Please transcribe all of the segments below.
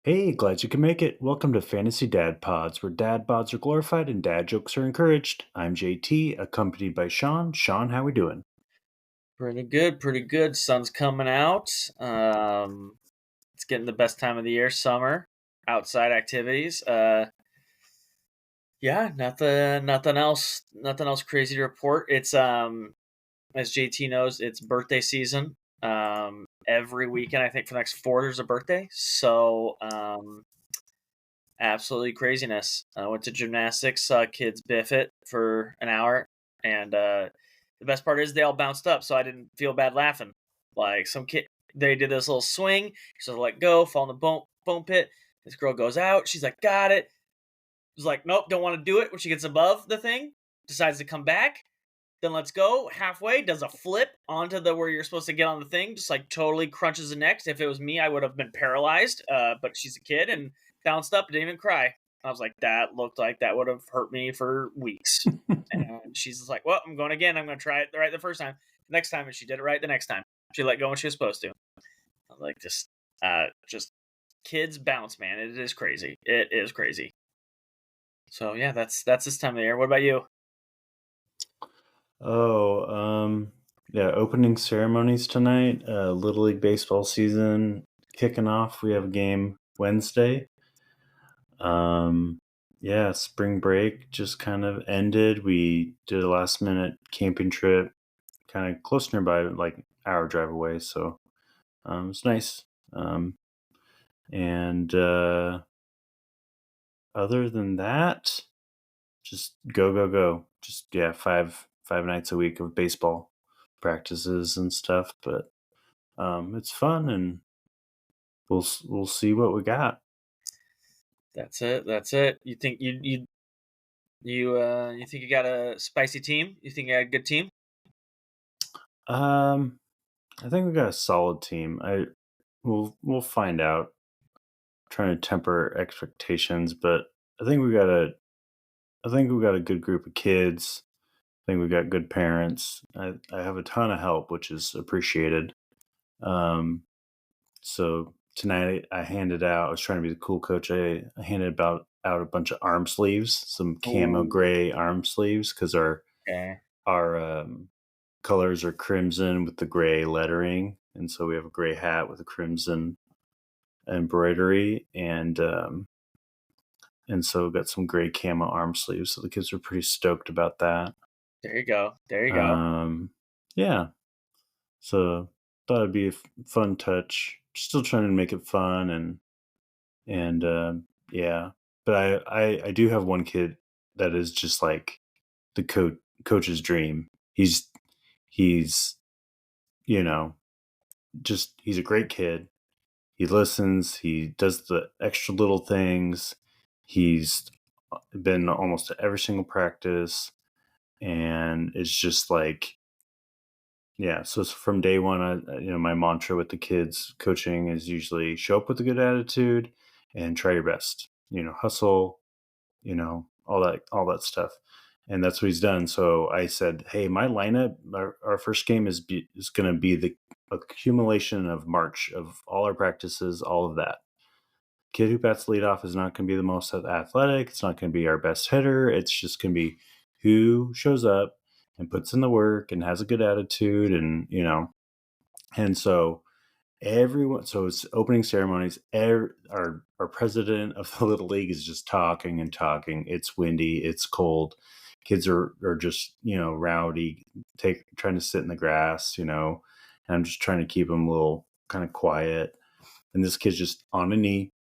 Hey, glad you can make it. Welcome to Fantasy Dad Pods, where dad bods are glorified and dad jokes are encouraged. I'm JT, accompanied by Sean. Sean, how we doing? Pretty good, pretty good. Sun's coming out. It's getting the best time of the year, summer. Outside activities. Yeah, nothing else crazy to report. It's as JT knows, it's birthday season. Every weekend I think for the next 4 there's a birthday. So absolutely craziness. I went to gymnastics, saw kids biff it for an hour, and the best part is they all bounced up, so I didn't feel bad laughing. Like some kid, they did this little swing, so let go, fall in the bone pit. This girl goes out. She's like, "Got it." She's like, "Nope, don't want to do it." When she gets above the thing, decides to come back. Then let's go halfway. Does a flip onto the where you're supposed to get on the thing. Just like totally crunches the neck. If it was me, I would have been paralyzed. But she's a kid and bounced up. Didn't even cry. I was like, that looked like that would have hurt me for weeks. And she's just like, well, I'm going again. I'm going to try it right the first time. Next time, and she did it right the next time. She let go when she was supposed to. I was like, just kids bounce, man. It is crazy. It is crazy. So yeah, that's this time of the year. What about you? Oh, yeah, opening ceremonies tonight. Little League baseball season kicking off. We have a game Wednesday. Um, yeah, spring break just kind of ended. We did a last minute camping trip, kind of close nearby, like hour drive away. So it's nice. And other than that, just go, go, go. Just yeah, five nights a week of baseball practices and stuff. But it's fun, and we'll see what we got. That's it. That's it. You think you got a spicy team? You think you got a good team? Um, I think we got a solid team. We'll find out. Trying to temper expectations, but I think we got a I think we got a good group of kids. I think we got good parents. I have a ton of help, which is appreciated. Um, so tonight I handed out. I was trying to be the cool coach. I handed out a bunch of arm sleeves, some camo Ooh, gray arm sleeves, because okay. our colors are crimson with the gray lettering, and so we have a gray hat with a crimson embroidery, and so got some gray camo arm sleeves. So the kids were pretty stoked about that. There you go. There you go. Um, yeah, so thought it'd be a fun touch. Still trying to make it fun, and yeah. But I do have one kid that is just like the coach's dream. He's you know just he's a great kid. He listens. He does the extra little things. He's been almost to every single practice, and it's just like yeah. So it's from day one, my mantra with the kids coaching is usually show up with a good attitude and try your best. Hustle. All that stuff, and that's what he's done. So I said, hey, my lineup, our first game is going to be the accumulation of March of all our practices, all of that. Kid who bats leadoff is not going to be the most athletic. It's not going to be our best hitter. It's just going to be who shows up and puts in the work and has a good attitude, and so everyone. So it's opening ceremonies. Our president of the little league is just talking and talking. It's windy. It's cold. Kids are just rowdy, trying to sit in the grass. And I'm just trying to keep them a little kind of quiet. And this kid's just on a knee,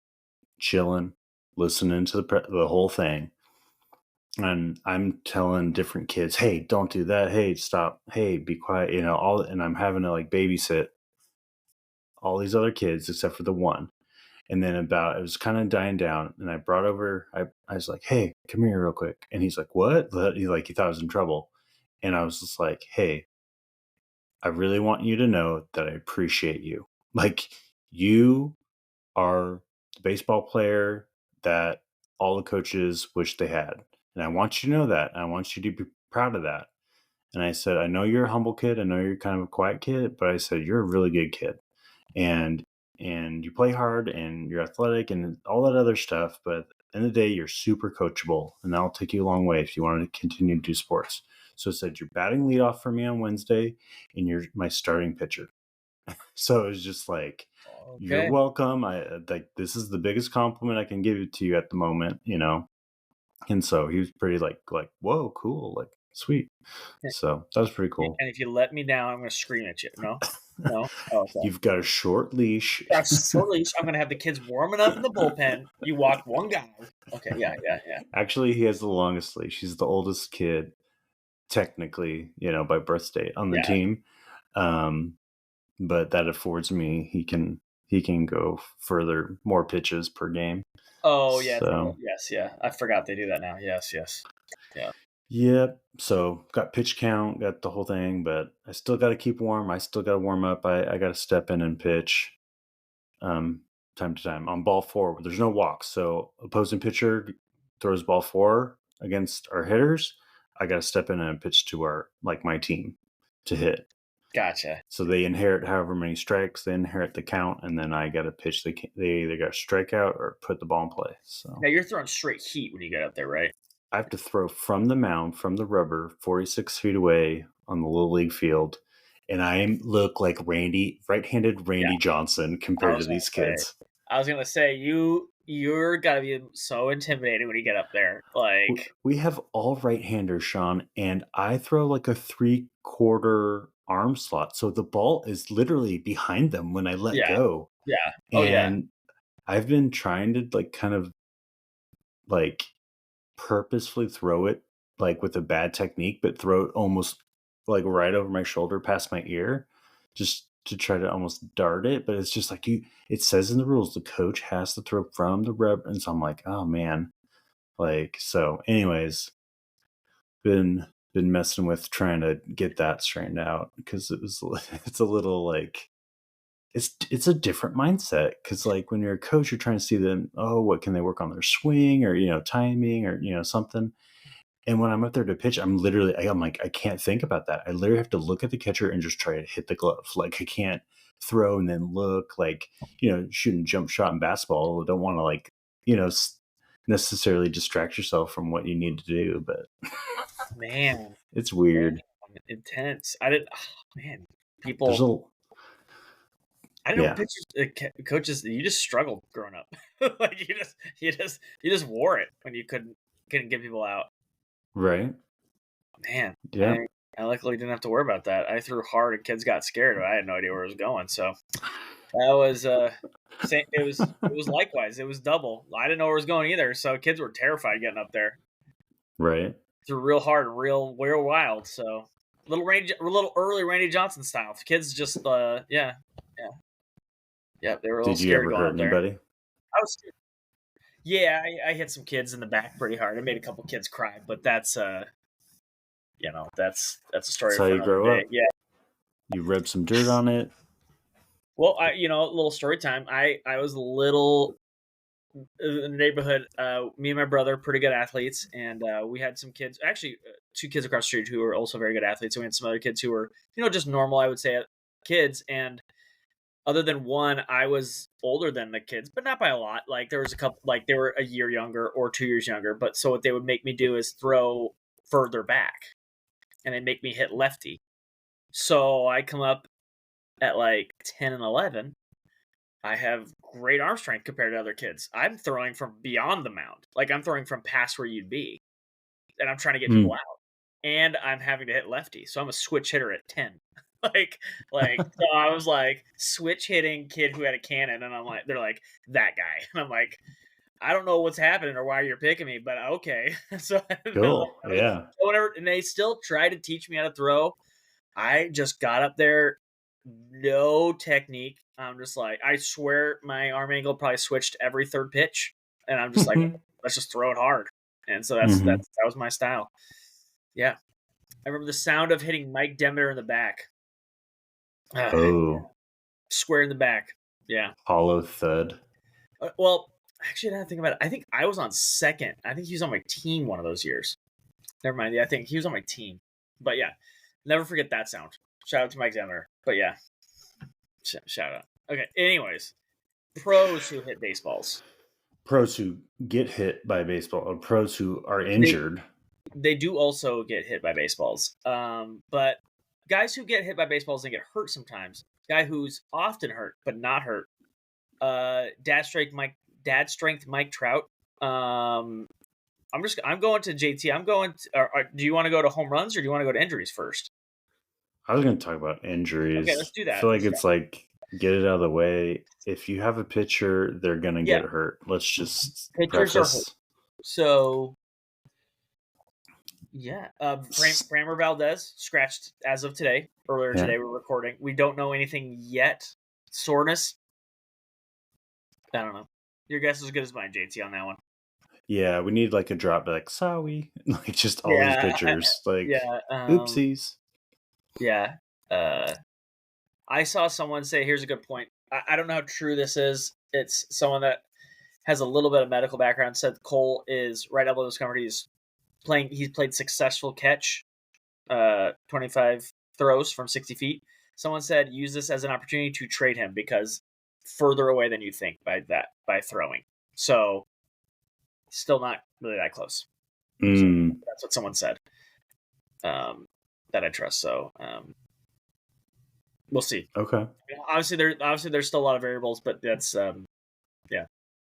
chilling, listening to the whole thing. And I'm telling different kids, "Hey, don't do that. Hey, stop. Hey, be quiet." And I'm having to like babysit all these other kids except for the one. And then it was kind of dying down, and I was like, "Hey, come here real quick." And he's like, "What?" He thought I was in trouble. And I was just like, "Hey, I really want you to know that I appreciate you. Like, you are the baseball player that all the coaches wish they had. And I want you to know that. I want you to be proud of that." And I said, "I know you're a humble kid. I know you're kind of a quiet kid, but I said, you're a really good kid. And and you play hard and you're athletic and all that other stuff. But at the end of the day, you're super coachable, and that'll take you a long way if you want to continue to do sports. So it said, you're batting leadoff for me on Wednesday, and you're my starting pitcher. So it was just like, you're Okay. welcome. Like, this is the biggest compliment I can give it to you at the moment, And so he was pretty like, whoa, cool, like, sweet. So that was pretty cool. And if you let me down, I'm going to scream at you. No? No? Oh, okay. You've got a short leash. That's short leash. I'm going to have the kids warming up in the bullpen. You walk one guy. Okay. Yeah. Actually, he has the longest leash. He's the oldest kid, technically, by birth date on the Yeah. team. But that affords me he can go further, more pitches per game. Oh, yeah. So Yes. Yeah. I forgot they do that now. Yes. Yeah. yep. So got pitch count, got the whole thing, but I still got to keep warm. I still got to warm up. I got to step in and pitch, time to time on ball four. There's no walks, so opposing pitcher throws ball four against our hitters. I got to step in and pitch to my team to hit. Gotcha. So they inherit however many strikes, they inherit the count, and then I got to pitch. They either got to strike out or put the ball in play. So now you're throwing straight heat when you get up there, right? I have to throw from the mound, from the rubber, 46 feet away on the little league field, and I look like right-handed Randy Johnson compared to these kids. I was gonna say you're gotta be so intimidating when you get up there. Like, we have all right-handers, Sean, and I throw like a 3/4 arm slot, so the ball is literally behind them when I let go. Yeah. And I've been trying to like kind of like purposefully throw it like with a bad technique, but throw it almost like right over my shoulder past my ear, just to try to almost dart it. But it's just like it says in the rules the coach has to throw from the rep, and so I'm like, oh man. Like, so anyways, been messing with trying to get that straightened out, because it's a little like it's a different mindset, because like when you're a coach, you're trying to see them, oh, what can they work on their swing, or timing, or something. And when I'm up there to pitch, I'm like, I can't think about that. I literally have to look at the catcher and just try to hit the glove. Like, I can't throw and then look like, shooting jump shot in basketball. I don't want to like, necessarily distract yourself from what you need to do, but man, it's weird. Intense. I didn't. Oh, man, people. I didn't know pitchers, coaches. You just struggled growing up. Like you just wore it when you couldn't get people out. Right. Man, yeah. I luckily didn't have to worry about that. I threw hard and kids got scared, but I had no idea where it was going. So that was it was likewise. It was double. I didn't know where it was going either. So kids were terrified getting up there. Right. Threw real hard, real wild. So little early Randy Johnson style. Kids just yeah. They were a little scared going up there. Did you ever hurt anybody? I was scared. Yeah, I hit some kids in the back pretty hard. I made a couple kids cry, but that's that's a story. That's how you grow up. Yeah, you rub some dirt on it. Well, a little story time. I was little in the neighborhood. Me and my brother, pretty good athletes, and we had some kids. Actually, 2 kids across the street who were also very good athletes. And we had some other kids who were, just normal, I would say, kids. And other than one, I was older than the kids, but not by a lot. Like, there was a couple, like they were a year younger or 2 years younger. But so what they would make me do is throw further back, and they make me hit lefty. So I come up at like 10 and 11. I have great arm strength compared to other kids. I'm throwing from beyond the mound. Like, I'm throwing from past where you'd be. And I'm trying to get people out. And I'm having to hit lefty. So I'm a switch hitter at 10. So I was like switch hitting kid who had a cannon, and I'm like, they're like, that guy. And I'm like, I don't know what's happening or why you're picking me, but okay. So cool. Yeah. Whatever. And they still try to teach me how to throw. I just got up there, no technique. I'm just like, I swear my arm angle probably switched every third pitch, and I'm just like, let's just throw it hard. And so that was my style. Yeah, I remember the sound of hitting Mike Demeter in the back. Square in the back. Yeah. Hollow thud. Well, actually, now I think about it, I think I was on second. I think he was on my team one of those years. Never mind. Yeah, I think he was on my team. But yeah, never forget that sound. Shout out to Mike Demeter. But yeah, shout out. Okay. Anyways, pros who hit baseballs. Pros who get hit by baseball or pros who are They injured. they do also get hit by baseballs. But guys who get hit by baseballs and get hurt sometimes. Guy who's often hurt but not hurt. Dad strength Mike Trout. I'm going to JT. Do you want to go to home runs or do you want to go to injuries first? I was going to talk about injuries. Okay, let's do that. I feel like it's like get it out of the way. If you have a pitcher, they're going to get hurt. Let's just pitchers are hurt. So yeah, Framber Valdez scratched as of today. Earlier today, we're recording. We don't know anything yet. Soreness. I don't know. Your guess is as good as mine, JT, on that one. Yeah, we need like a drop back. Sorry, like just all these pitchers. Like, oopsies. Yeah. I saw someone say, here's a good point. I don't know how true this is. It's someone that has a little bit of medical background. Said Cole is right elbow discomfort. He's played successful catch, 25 throws from 60 feet. Someone said use this as an opportunity to trade him because further away than you think by throwing. So still not really that close. So that's what someone said. That I trust. So we'll see. Okay. Obviously there's still a lot of variables, but that's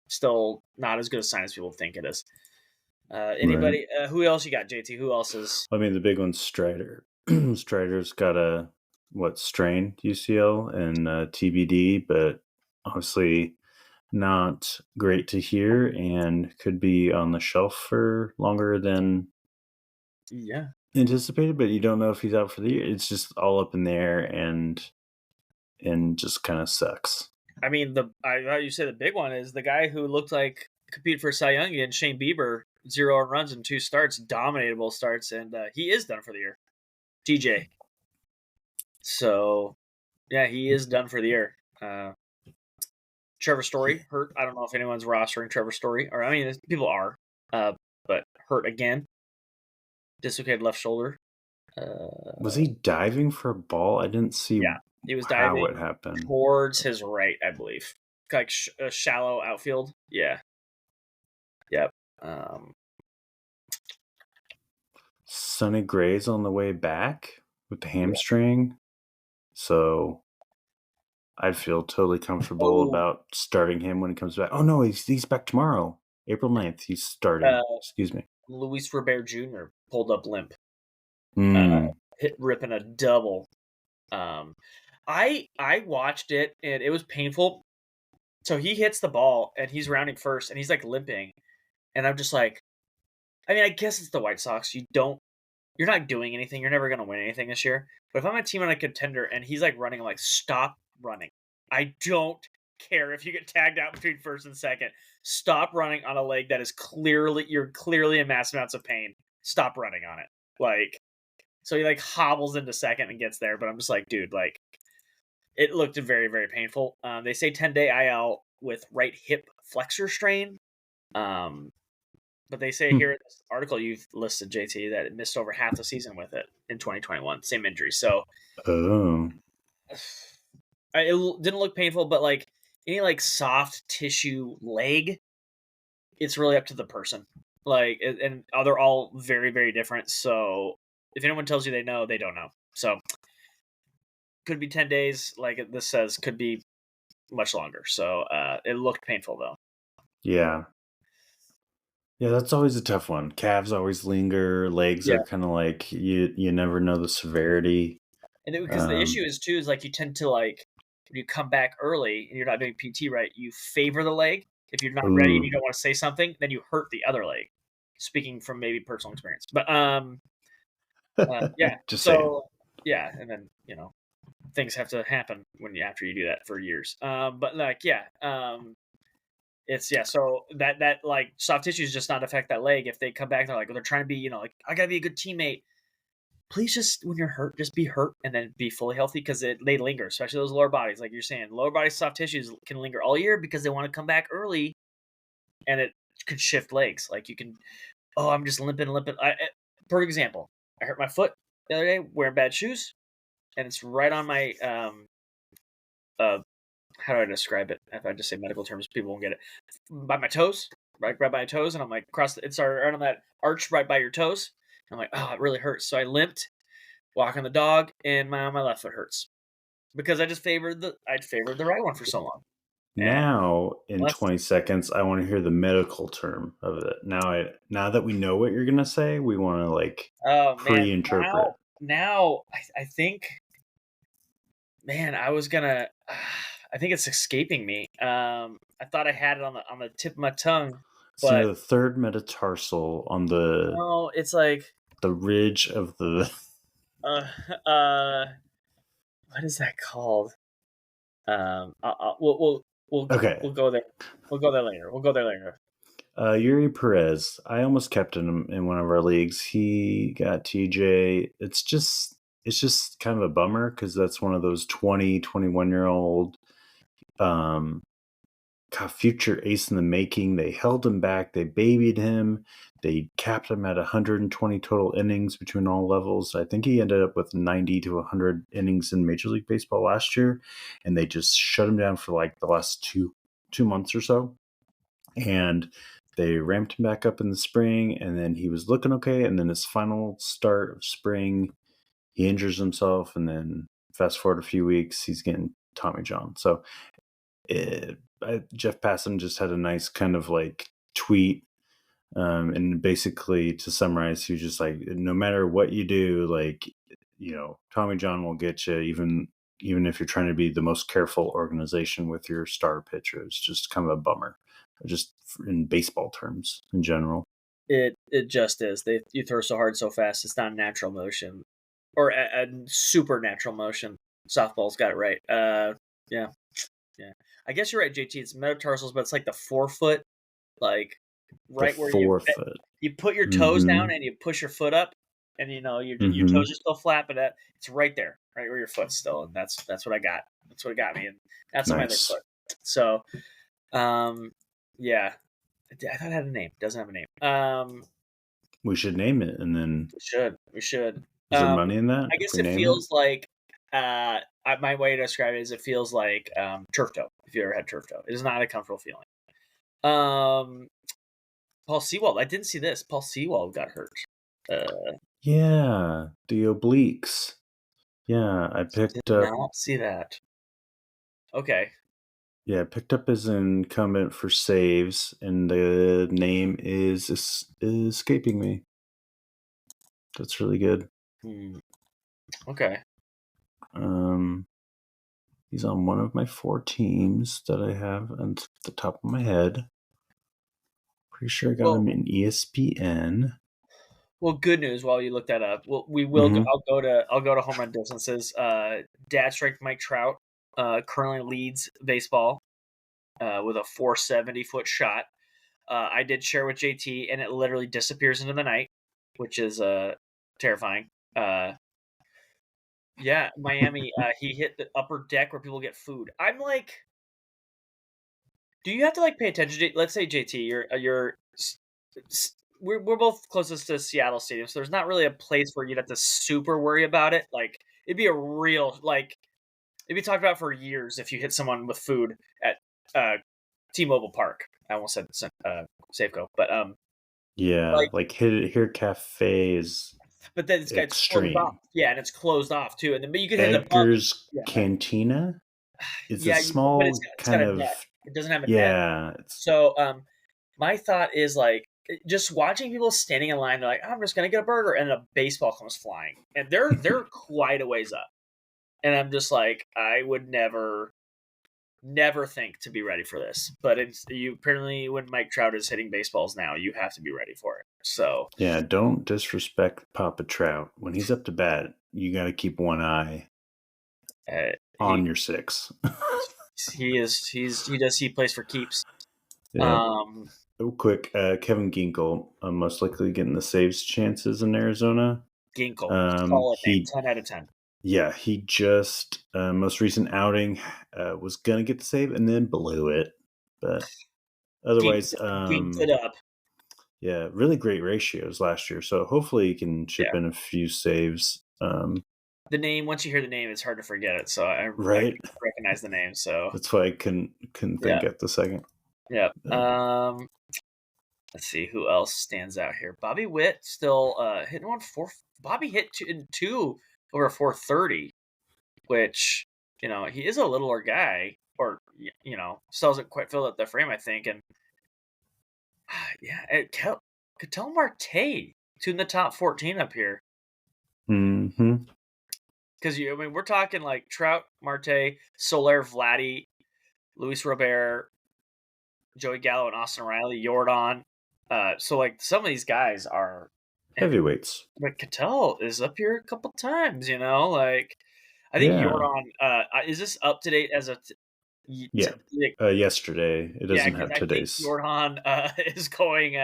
still not as good a sign as people think it is. Anybody? Right. Who else you got, JT? Who else is? I mean, the big one's Strider. Strider's got a strain UCL and TBD, but obviously not great to hear and could be on the shelf for longer than anticipated. But you don't know if he's out for the year. It's just all up in the air and just kind of sucks. I mean, you say the big one is the guy who looked like competed for Cy Young again, Shane Bieber. 0 runs in 2 starts, dominated both starts, and he is done for the year. TJ. So, yeah, he is done for the year. Trevor Story hurt. I don't know if anyone's rostering Trevor Story, or I mean, people are, but hurt again. Dislocated left shoulder. Was he diving for a ball? I didn't see. Yeah, he was diving. How it happened towards his right, I believe, like a shallow outfield. Yeah. Yep. Sonny Gray's on the way back with the hamstring, so I'd feel totally comfortable about starting him when he comes back. Oh no, he's back tomorrow, April 9th. He's starting. Excuse me. Luis Robert Jr. pulled up limp, ripping a double. I watched it and it was painful. So he hits the ball and he's rounding first and he's like limping, and I'm just like, I mean, I guess it's the White Sox. You're not doing anything. You're never going to win anything this year. But if I'm a team on a contender and he's like running, I'm like, stop running. I don't care if you get tagged out between first and second. Stop running on a leg that is you're clearly in massive amounts of pain. Stop running on it. Like, so he like hobbles into second and gets there. But I'm just like, dude, like, it looked very, very painful. They say 10-day IL with right hip flexor strain. But they say here in this article you've listed, JT, that it missed over half the season with it in 2021. Same injury. So it didn't look painful, but like any like soft tissue leg, it's really up to the person. Like, and they're all very, very different. So if anyone tells you they know, they don't know. So could be 10 days, like this says, could be much longer. So it looked painful though. Yeah. Yeah, that's always a tough one. Calves always linger. Legs are kind of like you never know the severity. And because the issue is too is like you tend to like when you come back early and you're not doing PT right, you favor the leg. If you're not ready and you don't want to say something, then you hurt the other leg. Speaking from maybe personal experience, but yeah. Just so saying. Yeah, and then things have to happen after you do that for years. But like it's so that like soft tissues just not affect that leg. If they come back, they're like, they're trying to be, like, I gotta be a good teammate. Please just, when you're hurt, just be hurt and then be fully healthy, because they linger, especially those lower bodies. Like you're saying, lower body soft tissues can linger all year because they want to come back early, and it could shift legs. Like you can, I'm just limping. Perfect example. I hurt my foot the other day wearing bad shoes, and it's right on my how how do I describe it? If I just say medical terms, people won't get it. By my toes, right by my toes, and I'm like it's right on that arch right by your toes. I'm like, oh, it really hurts. So I limped, walking the dog, and my left foot hurts because I'd favored the right one for so long. And Now, in left, 20 seconds, I want to hear the medical term of it. Now that we know what you're gonna say, we want to like oh man, pre-interpret. now I think, man, I was gonna. I think it's escaping me. I thought I had it on the tip of my tongue, It's near but the third metatarsal on the no, it's like ridge of the. uh uh what is that called? We'll Okay, we'll go there. We'll go there later. We'll go there later. Yuri Perez. I almost kept him in one of our leagues. He got TJ. It's just kind of a bummer because that's one of those 20, 21-year-old future ace in the making. They held him back. They babied him. They capped him at 120 total innings between all levels. I think he ended up with 90 to 100 innings in Major League Baseball last year, and they just shut him down for like the last two months or so. And they ramped him back up in the spring, and then he was looking okay. And then his final start of spring, he injures himself, and then fast forward a few weeks, he's getting Tommy John. So Jeff Passan just had a nice kind of like tweet, and basically to summarize, he was just like, no matter what you do, like, Tommy John will get you, even if you're trying to be the most careful organization with your star pitcher. It's just kind of a bummer, just in baseball terms in general. It just is. You throw so hard so fast. It's not natural motion, or a supernatural motion. Softball's got it right. Yeah. I guess you're right, JT. It's metatarsals, but it's like the forefoot, like right The where forefoot. you put your toes down and you push your foot up, and your toes are still flat, but it's right there, right where your foot's still, and that's what I got. That's what got me, and that's on my other foot. So, yeah, I thought it had a name. It doesn't have a name. We should name it, and then we should. Is there money in that? I guess it feels like my way to describe it is it feels like turf toe. If you ever had turf toe, it is not a comfortable feeling. Paul Sewald. I didn't see this. Paul Sewald got hurt. Yeah, the obliques. Yeah, I picked up. Not see that. Okay. Yeah, I picked up his incumbent for saves, and the name is escaping me. That's really good. Okay. He's on one of my 4 teams that I have on the top of my head. Pretty sure I got him in ESPN. Well, good news. While you look that up, we will. I'll go to home run distances. Dad strike Mike Trout currently leads baseball with a 470 foot shot. I did share with JT, and it literally disappears into the night, which is terrifying. Yeah, Miami. He hit the upper deck where people get food. I'm like, do you have to like pay attention? Let's say JT, we're both closest to Seattle Stadium, so there's not really a place where you'd have to super worry about it. Like, it'd be a real it'd be talked about for years if you hit someone with food at T-Mobile Park. I almost said Safeco, but yeah, like here Cafe is. But then it's closed off. Yeah, and it's closed off too. And then but you could hit Edgar's Cantina. It's a small but it's kind of. Net. It doesn't have a net. Yeah. So my thought is like just watching people standing in line. They're like, I'm just gonna get a burger, and a baseball comes flying, and they're quite a ways up. And I'm just like, I would never think to be ready for this. But apparently when Mike Trout is hitting baseballs now, you have to be ready for it. So yeah, don't disrespect Papa Trout. When he's up to bat, you got to keep one eye on your 6. He plays for keeps. Yeah. Real quick, Kevin Ginkel, most likely getting the saves chances in Arizona. Ginkel, solid name, 10 out of 10. Yeah, he just most recent outing was gonna get the save and then blew it, but otherwise, it up. Yeah, really great ratios last year. So hopefully he can chip in a few saves the name. Once you hear the name, it's hard to forget it. So I Right. recognize the name. So That's why I couldn't yeah, think at the second. yeah. Uh, Let's see who else stands out here. Bobby Witt still hitting on four. Bobby hit two over 430, which he is a littler guy, or still hasn't quite filled out the frame, I think. And yeah, Ketel Marte to in the top 14 up here. mm-hmm. Because we're talking like Trout, Marte, Soler, Vladdy, Luis Robert, Joey Gallo, and Austin Riley, Jordan. So like some of these guys are Heavyweights. But Ketel is up here a couple times. Like I think Yeah. Jordan. Is this up to date as Yeah. Yesterday. It yeah, doesn't because have I think today's. Jordan is going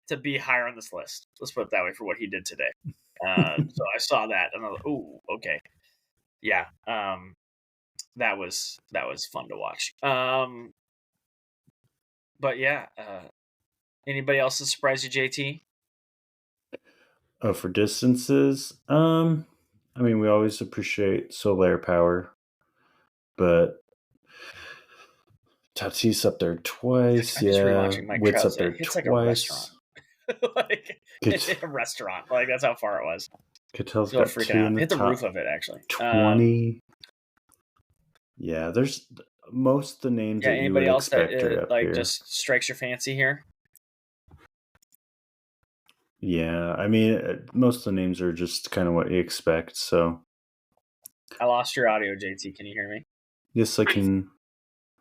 to be higher on this list. Let's put it that way for what he did today. So I saw that and I was like, ooh, okay, yeah. That was fun to watch. But yeah. Anybody else that surprised you, JT? Oh, for distances, I mean, we always appreciate Solar Power, but Tatis up there twice. I'm just Yeah, rewatching Mike Witt's Trout. up there It's like a restaurant. twice. Like a restaurant. Like that's how far it was. Catel's Still got freaking two out. in the Hit the roof top of it actually. 20. Yeah, there's most of the names Yeah. that you would Anybody else that expect are up like here. just strikes your fancy here? Yeah, I mean, most of the names are just kind of what you expect. So, I lost your audio, JT. Can you hear me? yes, I can.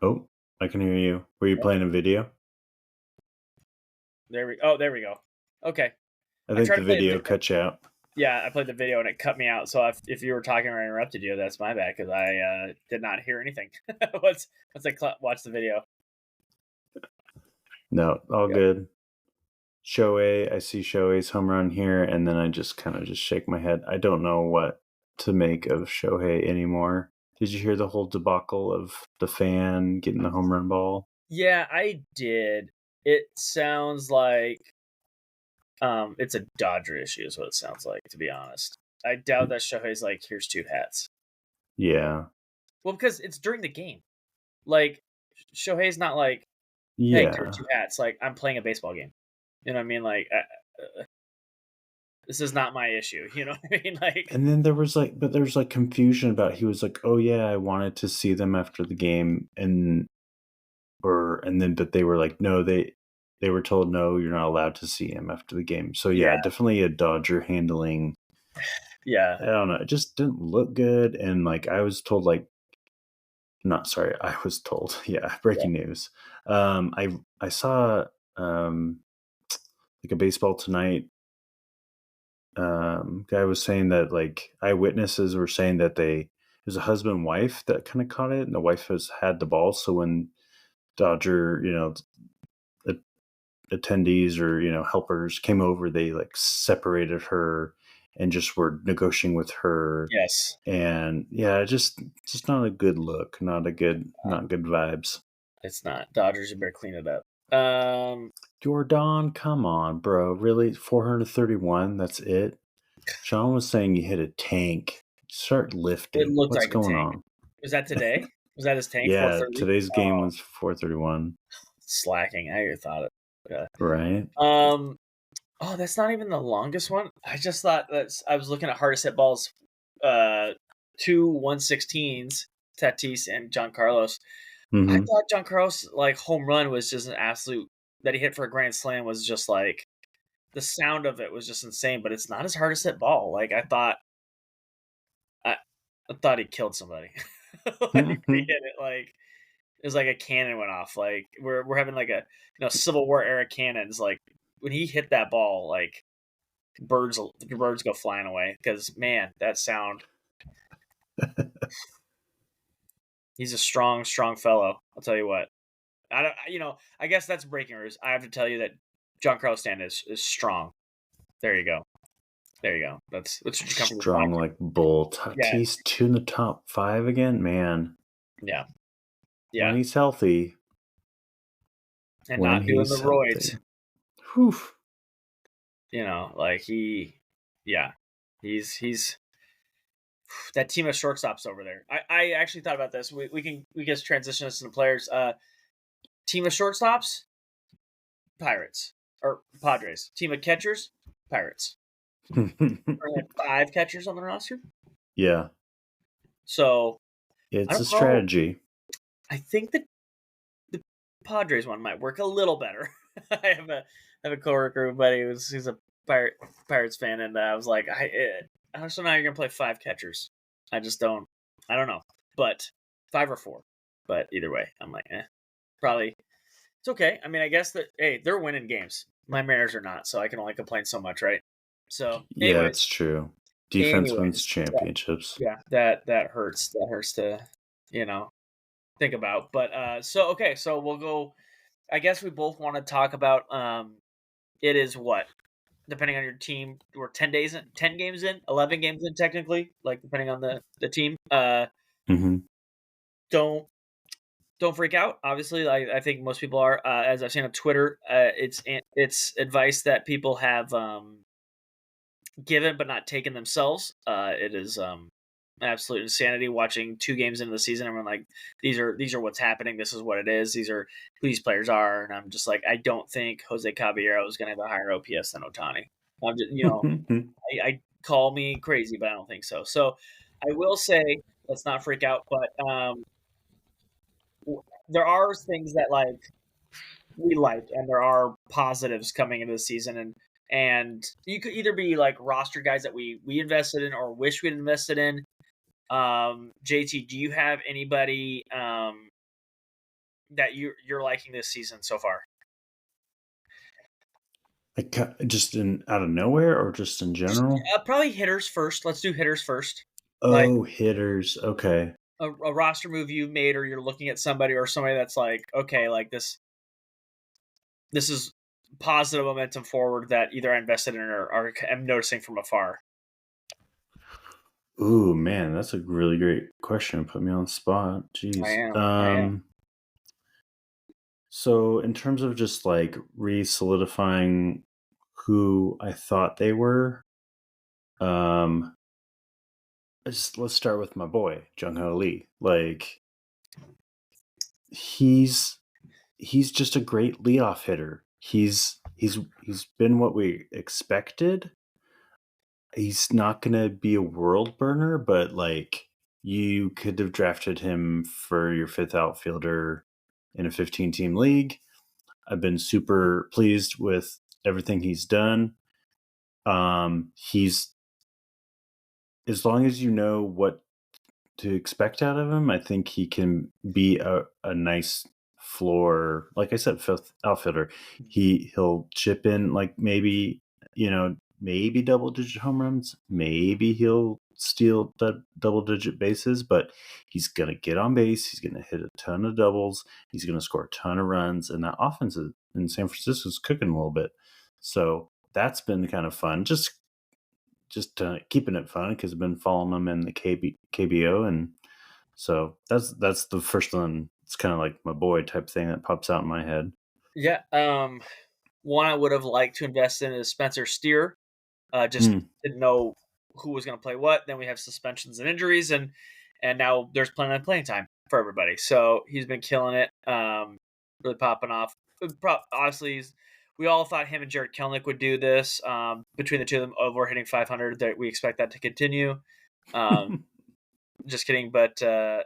Oh, I can hear you. Were you playing a video? There we go. Okay. I I think tried the to play a video video. cut you out. Yeah, I played the video and it cut me out. So if you were talking or I interrupted you, that's my bad because I did not hear anything. once I watched the video. No, all Yep. good. Shohei, I see Shohei's home run here, and then I just kind of just shake my head. I don't know what to make of Shohei anymore. Did you hear the whole debacle of the fan getting the home run ball? Yeah, I did. It sounds like it's a Dodger issue, is what it sounds like. To be honest, I doubt that Shohei's like, here's two hats. Yeah. Well, because it's during the game. Like Shohei's not like, hey, here's Yeah. two hats. Like I'm playing a baseball game. You know what I mean? Like this is not my issue. You know what I mean? Like, And then there was like confusion about he was like, "Oh yeah, I wanted to see them after the game," but they were like, "No, they were told no, you're not allowed to see him after the game." So yeah, yeah, definitely a Dodger handling. yeah, I don't know, it just didn't look good, and like I was told, like, not sorry, I was told, yeah, yeah. breaking news. I saw like a baseball tonight guy was saying that like eyewitnesses were saying that it was a husband and wife that kind of caught it, and the wife has had the ball. So when Dodger, attendees or helpers came over, they like separated her and just were negotiating with her. Yes, And yeah, just not a good look, not good vibes. it's not. Dodgers, you better clean it up. Jordan, come on, bro, really? 431, that's it? Sean was saying you hit a tank. Start It lifting. looked What's like a going tank. on? Was that today? Was that his tank? Yeah, 430. today's game Oh, was 431. slacking. I thought it. Yeah. Right? Oh, that's not even the longest one. I just thought I was looking at hardest hit balls, two 116s, Tatis and John Carlos. I Mm-hmm. thought John Carlos like home run was just an absolute that he hit for a grand slam was just like the sound of it was just insane, but it's not his hardest hit ball. Like I, I thought he killed somebody. Like when he hit it, like it was like a cannon went off. Like we're having like a Civil War era cannons. Like when he hit that ball, like birds go flying away because man, that sound. He's a strong fellow. I'll tell you what. I don't. I guess that's breaking news. I have to tell you that John Carlos Stanton is strong. There you go. That's what you come from. Strong like bull. Yeah, Tatis 2 in the top 5 again? Man. yeah, When yeah. he's healthy. And When not doing the he's roids. healthy. Whew. Like yeah, he's that team of shortstops over there. I actually thought about this. We just transition this into players. Team of shortstops, Pirates or Padres. Team of catchers, Pirates. We have 5 catchers on the roster, Yeah, so I it's a don't know. strategy. I think that the Padres one might work a little better. I have a coworker, but he's a Pirates fan, and I was like, I just don't know how you're gonna play 5 catchers. I just don't. I don't know, but 5 or 4. But either way, I'm like, probably it's okay. I mean, I guess that they're winning games. My Mariners are not, so I can only complain so much, right? So, Yeah, that's true. Defense wins that, championships. yeah, that hurts. That hurts to you know think about. But so okay, so we'll go. I guess we both want to talk about. It is what, depending on your team, we're 10 days in, 10 games in, 11 games in technically, like depending on the team. Hmm. Don't don't freak out. Obviously, I think most people are. As I've seen on Twitter, it's advice that people have given but not taken themselves. It is absolute insanity watching 2 games into the season. Everyone like these are what's happening. This is what it is. These are who these players are, and I'm just like, I don't think Jose Caballero is going to have a higher OPS than Otani. I'm just, I call me crazy, but I don't think so. So I will say, let's not freak out. But there are things that we like, and there are positives coming into the season, and you could either be like roster guys that we invested in or wish we'd invested in. JT, do you have anybody that you're liking this season so far? Just in out of nowhere or just in Just general? probably hitters first. Let's do hitters first. Like Oh, hitters. Okay. a roster move you've made, or you're looking at somebody or somebody that's like, okay, like this is positive momentum forward that either I invested in or am noticing from afar. Ooh, man, that's a really great question. Put me on the spot. I Jeez. am. I am. So in terms of just like re-solidifying who I thought they were, um, let's start with my boy, Jung Ho Lee. Like he's he's just a great leadoff hitter. He's been what we expected. He's not gonna be a world burner, but like you could have drafted him for your 5th outfielder in a 15-team league. I've been super pleased with everything he's done. He's as long as you know what to expect out of him, I think he can be a nice floor. Like I said, 5th outfielder. He'll chip in like maybe double digit home runs. Maybe he'll steal the double digit bases, but he's gonna get on base. He's gonna hit a ton of doubles. He's gonna score a ton of runs, and that offense in San Francisco is cooking a little bit. So that's been kind of fun. Just keeping it fun because I've been following him in the KBO, and so that's the first one. It's kind of like my boy type thing that pops out in my head. Yeah. One I would have liked to invest in is Spencer Steer. Just Mm. didn't know who was going to play what. Then we have suspensions and injuries, and now there's plenty of playing time for everybody. So he's been killing it, really popping off. Obviously, we all thought him and Jared Kelnick would do this. Between the two of them, over hitting 500, that we expect that to continue. Just kidding, but the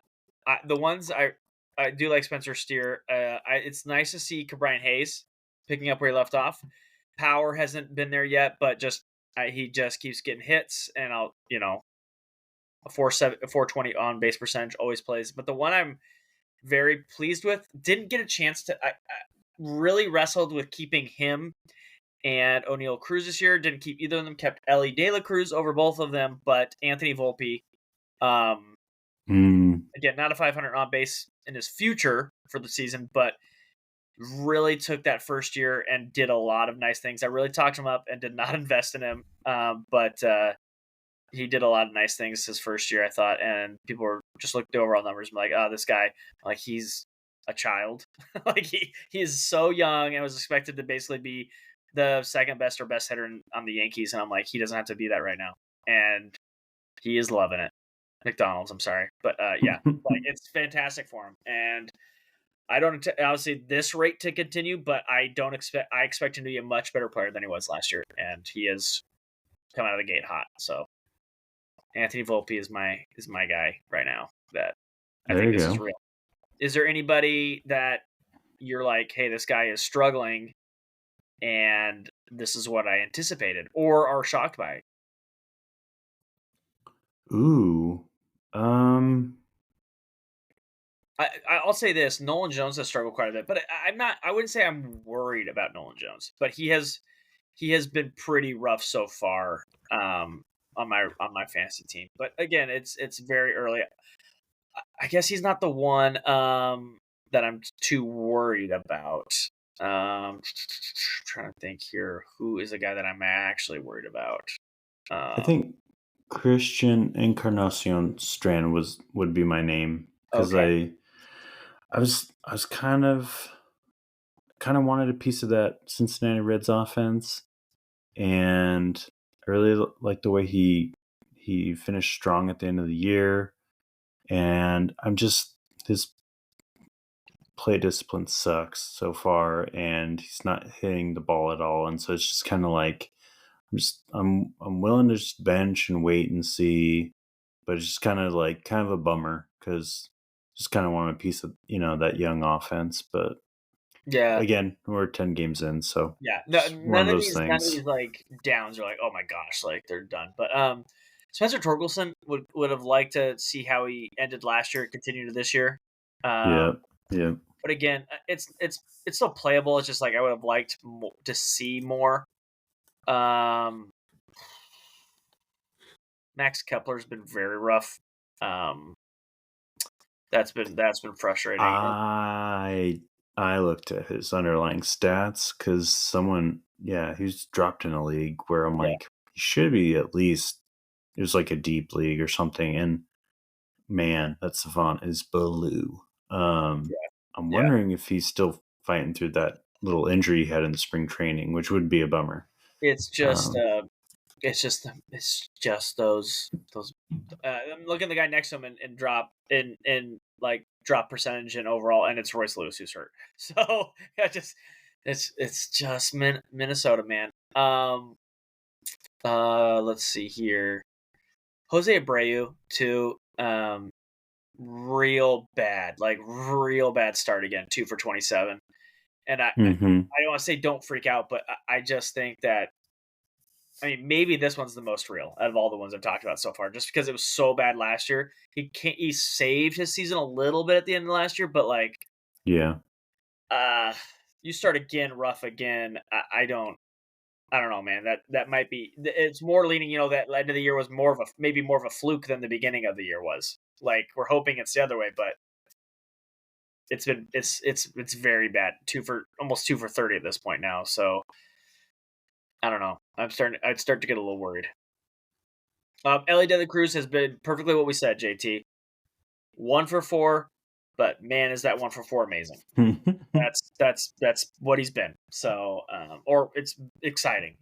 ones I do like Spencer Steer. It's nice to see Brian Hayes picking up where he left off. Power hasn't been there yet, but he just keeps getting hits, and a 420 on base percentage always plays. But the one I'm very pleased with, didn't get a chance to. I really wrestled with keeping him and O'Neal Cruz this year. Didn't keep either of them. Kept Ellie De La Cruz over both of them, but Anthony Volpe. Again, not a 500 on base in his future for the season, but really took that first year and did a lot of nice things. I really talked him up and did not invest in him, but he did a lot of nice things his first year, I thought, and people were just looking at the overall numbers and like, oh, this guy, like he's a child. Like he is so young and was expected to basically be the second best or best hitter on the Yankees, and I'm like, he doesn't have to be that right now, and he is loving it. McDonald's. I'm sorry, but yeah, like it's fantastic for him, and I don't obviously this rate to continue, but I don't expect. I expect him to be a much better player than he was last year, and he is coming out of the gate hot. So Anthony Volpe is my guy right now. That I There think you this is go. real. Is there anybody that you're like, hey, this guy is struggling, and this is what I anticipated, or are shocked by? Ooh. Um I'll say this: Nolan Jones has struggled quite a bit, but I'm not. I wouldn't say I'm worried about Nolan Jones, but he has been pretty rough so far on my fantasy team. But again, it's very early. I guess he's not the one that I'm too worried about. Trying to think here, who is a guy that I'm actually worried about? I Um, think Christian Encarnacion Strand would be my name because okay, I was kind of wanted a piece of that Cincinnati Reds offense, and I really like the way he finished strong at the end of the year, and I'm just his play discipline sucks so far, and he's not hitting the ball at all, and so it's just kind of like I'm willing to just bench and wait and see, but it's just kind of a bummer because just kind of want a piece of that young offense. But yeah, again, we're 10 games in, so yeah. No, it's one of those none of things. these like downs are like, oh my gosh, like they're done. But Spencer Torkelson would have liked to see how he ended last year and continue to this year. Yeah, Um, yeah. but again, it's still playable. It's just like I would have liked to see more. Um, Max Kepler's been very rough. Um, that's been frustrating. I I looked at his underlying stats because he's dropped in a league where I'm Yeah, like, he should be at least, it was like a deep league or something, and man, that savant is blue. yeah, I'm yeah. wondering if he's still fighting through that little injury he had in the spring training, which would be a bummer. It's just Um, it's just those. I'm looking at the guy next to him and drop in like drop percentage and overall, and it's Royce Lewis who's hurt. So yeah, just it's just Minnesota, man. Let's see here. Jose Abreu too. Real bad start again. 2 for 27. And mhm. I don't want to say don't freak out, but I just think that I mean maybe this one's the most real out of all the ones I've talked about so far, just because it was so bad last year. He saved his season a little bit at the end of last year, but like Yeah, uh you start again rough again. I don't know, man. That might be. It's more leaning. That end of the year was maybe more of a fluke than the beginning of the year was. Like we're hoping it's the other way, but it's very bad. Almost 2 for 30 at this point now. So I don't know. I'd start to get a little worried. Ellie De La Cruz has been perfectly what we said. JT 1 for 4, but man, is that 1 for 4 amazing. That's what he's been. So or it's exciting.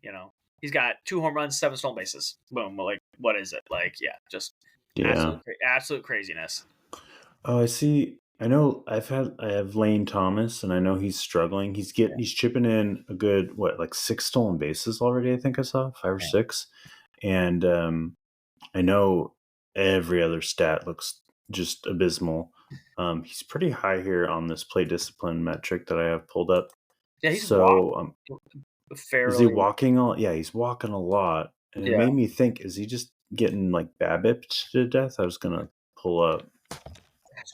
He's got 2 home runs, 7 stolen bases. Boom. Like what is it? Like yeah, just yeah. absolute craziness. Oh, I see. I have Lane Thomas, and I know he's struggling. He's chipping in a good like 6 stolen bases already. I think I saw 5 or 6, and I know every other stat looks just abysmal. He's pretty high here on this play discipline metric that I have pulled up. Yeah, he's walked So, is he fairly. walking a? Yeah, he's walking a lot, and it Yeah, made me think: is he just getting like BABIP'd to death? I was gonna pull up.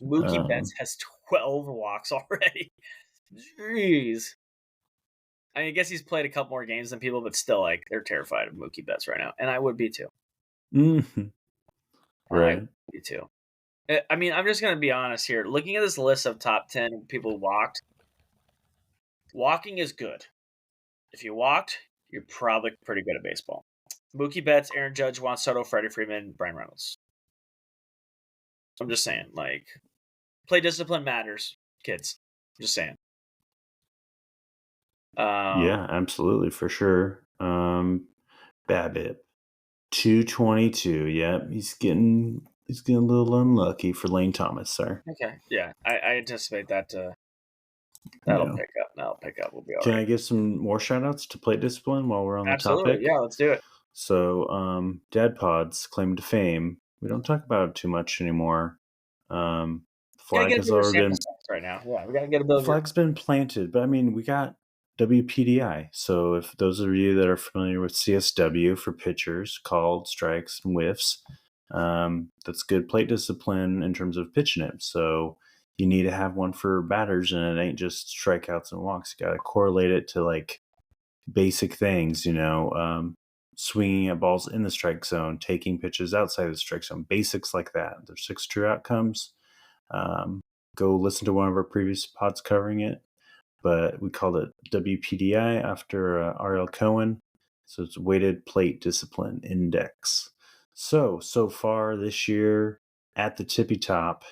Mookie Betts Um, has 12 walks already. Jeez. I mean, I guess he's played a couple more games than people, but still, like, they're terrified of Mookie Betts right now, and I would be too. mhm, I would right? be too. I mean, I'm just gonna be honest here. Looking at this list of top 10 people who walked, walking is good. If you walked, you're probably pretty good at baseball. Mookie Betts, Aaron Judge, Juan Soto, Freddie Freeman, Brian Reynolds. I'm just saying, like, play discipline matters, kids. I'm just saying. Yeah, absolutely for sure. BABIP 222. Yep, he's getting he's getting a little unlucky for Lane Thomas, sir. Okay, yeah, I anticipate that that'll Yeah. pick up. That'll pick up. We'll be all Can right. I give some more shout outs to plate discipline while we're on the Absolutely, topic? yeah. Let's do it. So, Dad Pod's claim to fame. We don't talk about it too much anymore. Gotta Flag get a has bigger already sample been size right now. Yeah, we gotta get a bigger. flag's been planted, but I mean, we got wPDI. So, if those of you that are familiar with CSW for pitchers, called strikes and whiffs, that's good plate discipline in terms of pitching it. So, you need to have one for batters, and it ain't just strikeouts and walks. You got to correlate it to like basic things, swinging at balls in the strike zone, taking pitches outside the strike zone, basics like that. There's 6 true outcomes. Go listen to one of our previous pods covering it, but we called it wPDI after R.L. Cohen. So it's weighted plate discipline index. So far this year at the tippy top,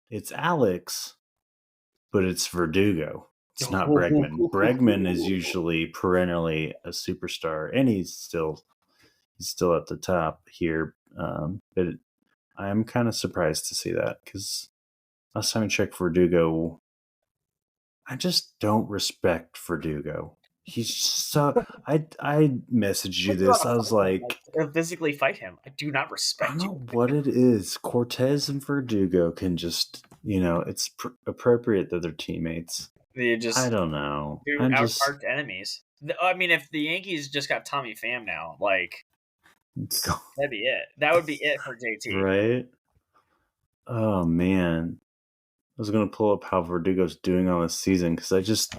it's Alex, but it's Verdugo. It's not Bregman. Bregman is usually perennially a superstar, and he's still at the top here. But I'm kind of surprised to see that because last time I checked Verdugo, I just don't respect Verdugo. He's so. I messaged you What's about this. to I was fight him? like, Physically fight him. I do not I don't respect you. know what it is. Cortez and Verdugo can just, it's appropriate that they're teammates. You I just don't know. Two I'm just arch enemies. I mean, if the Yankees just got Tommy Pham now, like that'd be it. That would be it for JT. right. Oh man, I was gonna pull up how Verdugo's doing on this season because I just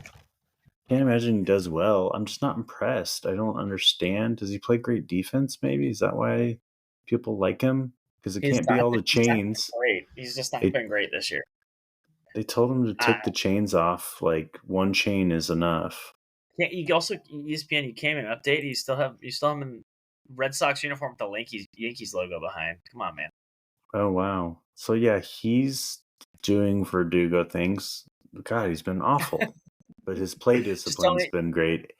can't imagine he does well. I'm just not impressed. I don't understand. Does he play great defense? Maybe is that why people like him? Because it can't be all the He's not been chains. great. He's just not been great this year. They told him to take the chains off. Like one chain is enough. Can't you also ESPN? You came in update. You still have him in Red Sox uniform with the Yankees logo behind. Come on, man. Oh wow. So yeah, he's doing Verdugo things. God, he's been awful. But his play discipline's been great.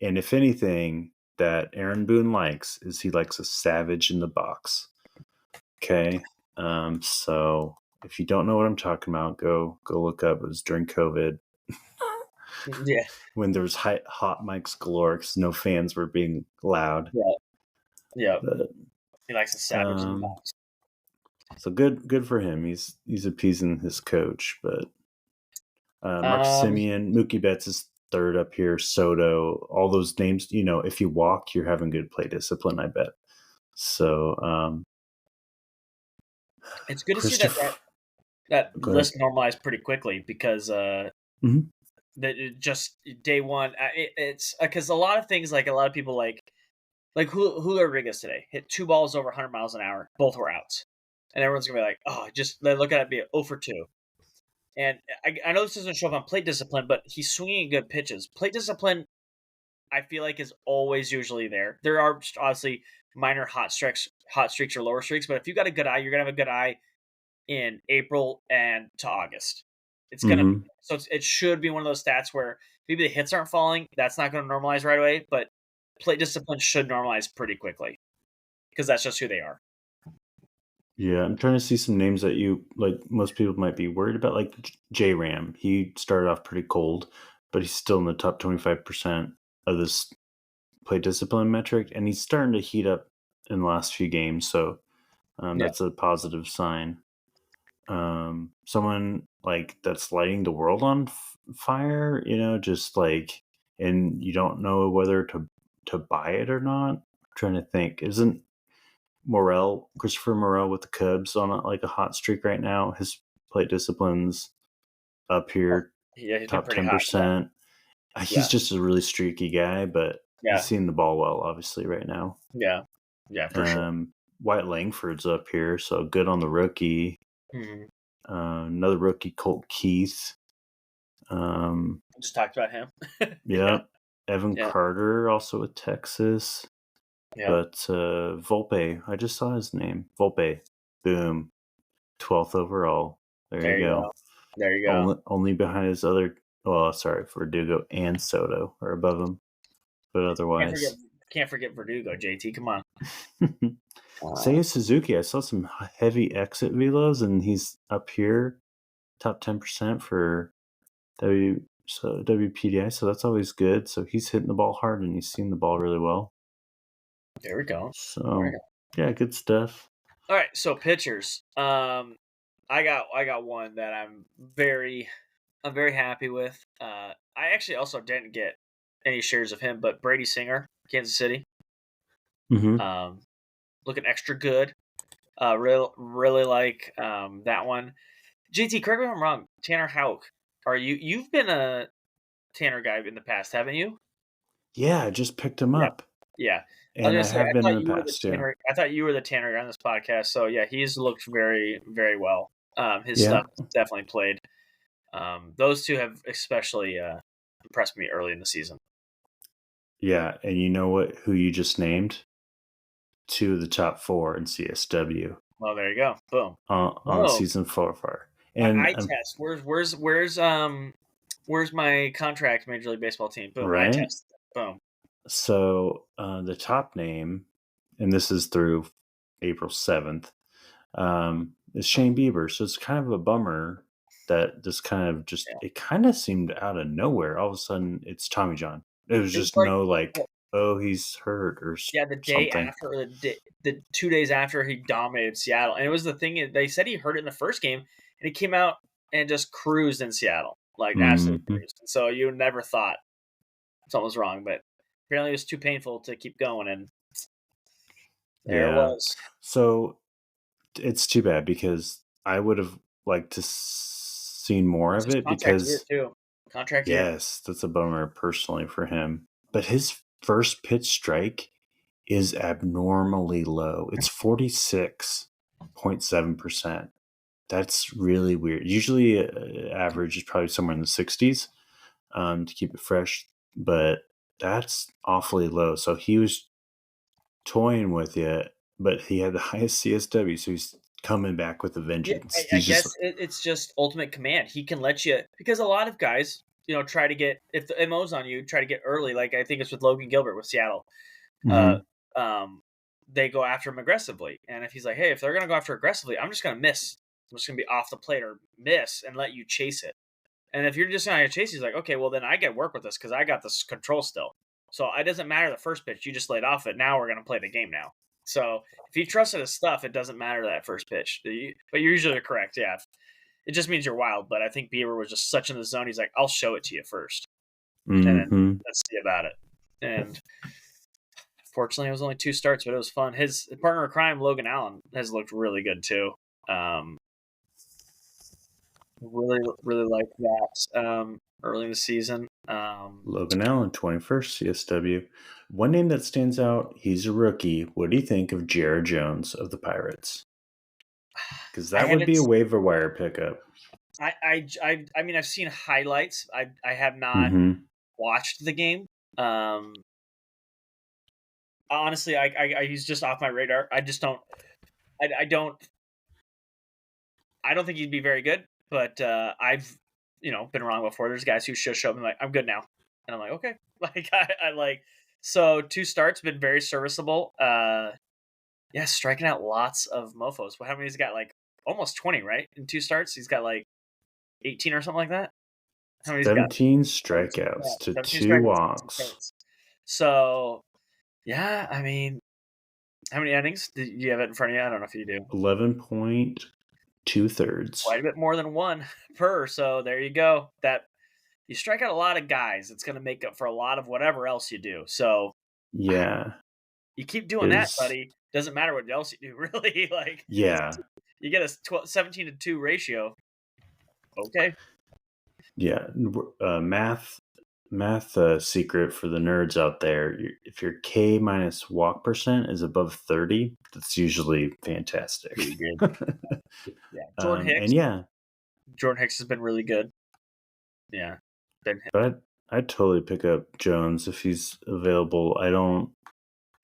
And if anything that Aaron Boone likes is he likes a savage in the box. Okay. So if you don't know what I'm talking about, go look up. It was during COVID. Yeah. When there was hot mics galore because no fans were being loud. Yeah. Yeah. But, he likes a savage in the box. So good for him. He's appeasing his coach, but Mark Semien, Mookie Betts is third up here. Soto, all those names. If you walk, you're having good play discipline. I bet. So it's good to see that list normalized pretty quickly because that just day one. It's because a lot of things like a lot of people like Julio Rodriguez today hit 2 balls over 100 miles an hour. Both were outs. And everyone's going to be like, oh, just look at it be 0 for 2. And I know this doesn't show up on plate discipline, but he's swinging good pitches. Plate discipline, I feel like, is always usually there. There are obviously minor hot streaks or lower streaks, but if you got a good eye, you're going to have a good eye in April and to August. It's going to be so it should be one of those stats where maybe the hits aren't falling. That's not going to normalize right away, but plate discipline should normalize pretty quickly because that's just who they are. Yeah, I'm trying to see some names that most people might be worried about, like J-Ram. He started off pretty cold, but he's still in the top 25% of this play discipline metric, and he's starting to heat up in the last few games, so that's a positive sign. Someone like that's lighting the world on fire, just like, and you don't know whether to buy it or not. I'm trying to think. Isn't Christopher Morel with the Cubs on a hot streak right now? His plate discipline's up here, top 10%. He's just a really streaky guy, but he's seeing the ball well, obviously, right now. Yeah, for sure. Wyatt Langford's up here, so good on the rookie. Another rookie, Colt Keith. Just talked about him. Yeah. Evan Carter, also with Texas. Yeah. But Volpe, I just saw his name. Volpe, boom, 12th overall. There you go. There you go. Only behind his other. Well, sorry, Verdugo and Soto are above him, but otherwise can't forget Verdugo. JT, come on. Uh, Seiya Suzuki, I saw some heavy exit velos, and he's up here, top 10% for wPDI, so that's always good. So he's hitting the ball hard, and he's seeing the ball really well. there we go. There we So go. yeah, good stuff. All right, so pitchers. I got one that I'm very happy with. I actually also didn't get any shares of him, but Brady Singer, Kansas City, Hmm. um, looking extra good. Really like that one. JT, correct me if I'm wrong. Tanner Houck, you've been a Tanner guy in the past, haven't you? Yeah, I just picked him Yeah, up, yeah. I was and gonna I say have been in the past too. I thought you were the Tanner guy on this podcast. So yeah, he's looked very very well. His Yeah, stuff definitely played. Those two have especially impressed me early in the season. yeah, and you know what? Who you just named? Two of the top four in CSW Well, there you go. Boom. on Oh, season 4. my And eye test. Where's my contract Major League Baseball team? Boom. Eye right. test. Boom. So the top name, and this is through April 7th, is Shane Bieber. So it's kind of a bummer that this kind of just, Yeah. it kind of seemed out of nowhere. All of a sudden, it's Tommy John. It was It was just like no like, oh, he's hurt or yeah, the day something. after or the 2 days after he dominated Seattle, and it was the thing. They said he hurt it in the first game, and he came out and just cruised in Seattle, like absolutely Hmm. cruised. And so you never thought something was wrong, but apparently it was too painful to keep going, and there it Yeah. was. So it's too bad because I would have liked to seen more It's of his it contract year because too. Contract year. yes, that's a bummer personally for him. But his first pitch strike is abnormally low. It's 46.7%. That's really weird. Usually, average is probably somewhere in the 60s to keep it fresh, but that's awfully low. So he was toying with you, but he had the highest CSW, so he's coming back with a Yeah, vengeance. I He's just guess it's just ultimate command. He can let you because a lot of guys, try to get if the MO's on you, try to get early. Like I think it's with Logan Gilbert with Seattle. Uh, mhm. they go after him aggressively, and if he's like, "Hey, if they're gonna go after aggressively, I'm just gonna miss. I'm just gonna be off the plate or miss and let you chase it." And if you're just gonna chase, he's like, "Okay, well then I get work with this because I got this control still. So it doesn't matter the first pitch. You just laid off it. Now we're gonna play the game now." So if he trusted his stuff, it doesn't matter that first pitch. But you're usually correct. Yeah, it just means you're wild. But I think Bieber was just such in the zone. He's like, "I'll show it to you first, and then Mhm. let's see about it." And fortunately, it was only 2 starts, but it was fun. His partner in crime, Logan Allen, has looked really good too. Um, really like that early in the season. Logan Allen, 21st CSW. One name that stands out, he's a rookie. What do you think of Jared Jones of the Pirates? Because I that would haven't. be a waiver wire pickup. I mean, I've seen highlights. I have not Mhm. watched the game. Um, honestly, he's just off my radar. I just don't. I don't. I don't think he'd be very good. But I've been wrong before. There's guys who just show up and like I'm good now, and I'm like okay. Like I like so 2 starts been very serviceable. Yeah, striking out lots of mofos. How many he's got? Like almost 20, right? In 2 starts, he's got like 18 or something like that. How many he's got? 17 17, yeah, strikeouts to 17 two strikeouts, 2 walks. starts. So yeah, I mean, how many innings? Do you have it in front of you? I don't know if you do. 11.2 thirds. Quite a bit more than one per. So there you go. That you strike out a lot of guys. It's going to make up for a lot of whatever else you do. So Yeah. you keep doing that, His, buddy. Doesn't matter what else you do, really. Like yeah. you get a 17-2 ratio. Okay. Yeah. Math secret for the nerds out there. If your K minus walk percent is above 30, that's usually fantastic. Pretty good. Yeah. And yeah, Jordan Hicks has been really good. Yeah. Been but I'd totally pick up Jones if he's available. I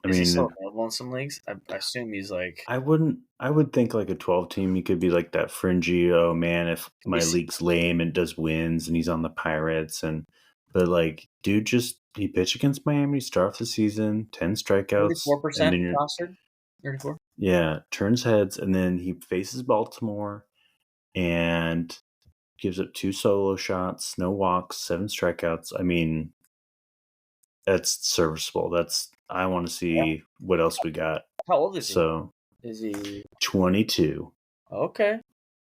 Is he still mean, available in some leagues? I assume he's like I would think like a 12 team, he could be like that fringy, oh man, if be my league's lame and does wins and he's on the Pirates. But like, dude, he pitched against Miami, start off the season, 10 strikeouts, and 34% then rostered. 34. turns heads, and then he faces Baltimore and gives up 2 solo shots, no walks, 7 strikeouts. I mean, that's serviceable. I want to Yeah. see what else we got. How old is he? So Is he 22. okay?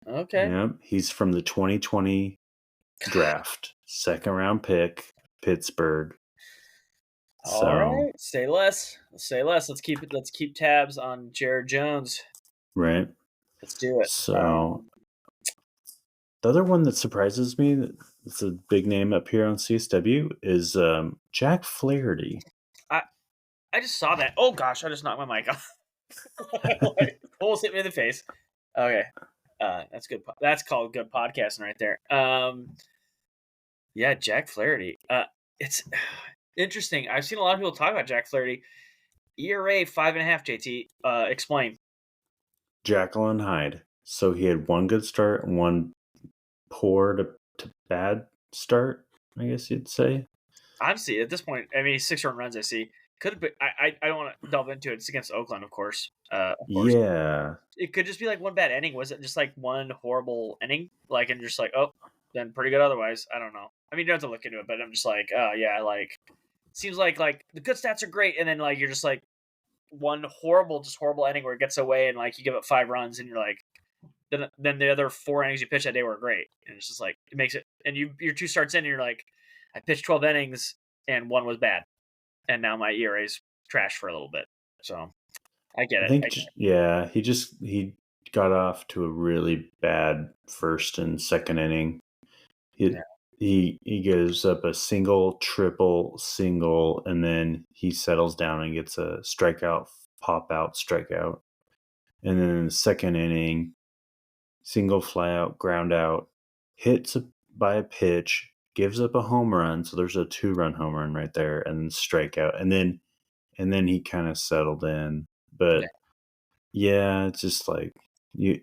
Okay. Yep, he's from the 2020 draft, second round pick, Pittsburgh. All So right. Say less. Say less. Let's keep tabs on Jared Jones. right. Let's do it. So the other one that surprises me, that's a big name up here on CSW, is Jack Flaherty. I just saw that. Oh gosh, I just knocked my mic off. Almost hit me in the face. Okay. That's good. That's called good podcasting right there. Yeah, Jack Flaherty. It's interesting. I've seen a lot of people talk about Jack Flaherty. ERA 5.5. JT, explain. Jekyll and Hyde. So he had one good start and one poor to bad start, I guess you'd say. Honestly, at this point, I mean, 6 runs. I see. Could be. I don't want to delve into it. It's against Oakland, of course. Yeah. It could just be like one bad inning. Was it just like one horrible inning? Like, and just like, oh, then pretty good otherwise. I don't know. I mean, you don't have to look into it, but I'm just like, oh yeah, like seems like the good stats are great, and then like you're just like one horrible inning where it gets away and like you give up 5 runs, and you're like, then the other 4 innings you pitched that day were great, and it's just like it makes it. And you're 2 starts in, and you're like, I pitched 12 innings and 1 was bad, and now my ERA's trash for a little bit. So I get I it. think, yeah, he got off to a really bad first and second inning. He gives up a single, triple, single, and then he settles down and gets a strikeout, pop out, strikeout. And then in the second inning, single, fly out, ground out, hits by a pitch, gives up a home run. So there's a 2-run home run right there, and then strikeout. And then he kind of settled in. But yeah, it's just like you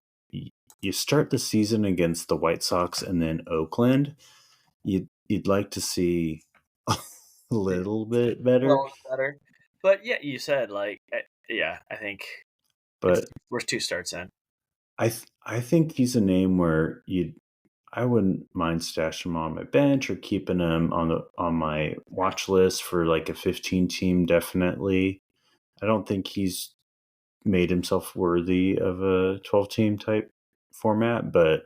start the season against the White Sox and then Oakland. You'd like to see a little bit better, better. But yeah, you said like, yeah, I think. but We're 2 starts in. I think he's a name where I wouldn't mind stashing him on my bench or keeping him on my watch list for like a 15 team. Definitely, I don't think he's made himself worthy of a 12 team type format, but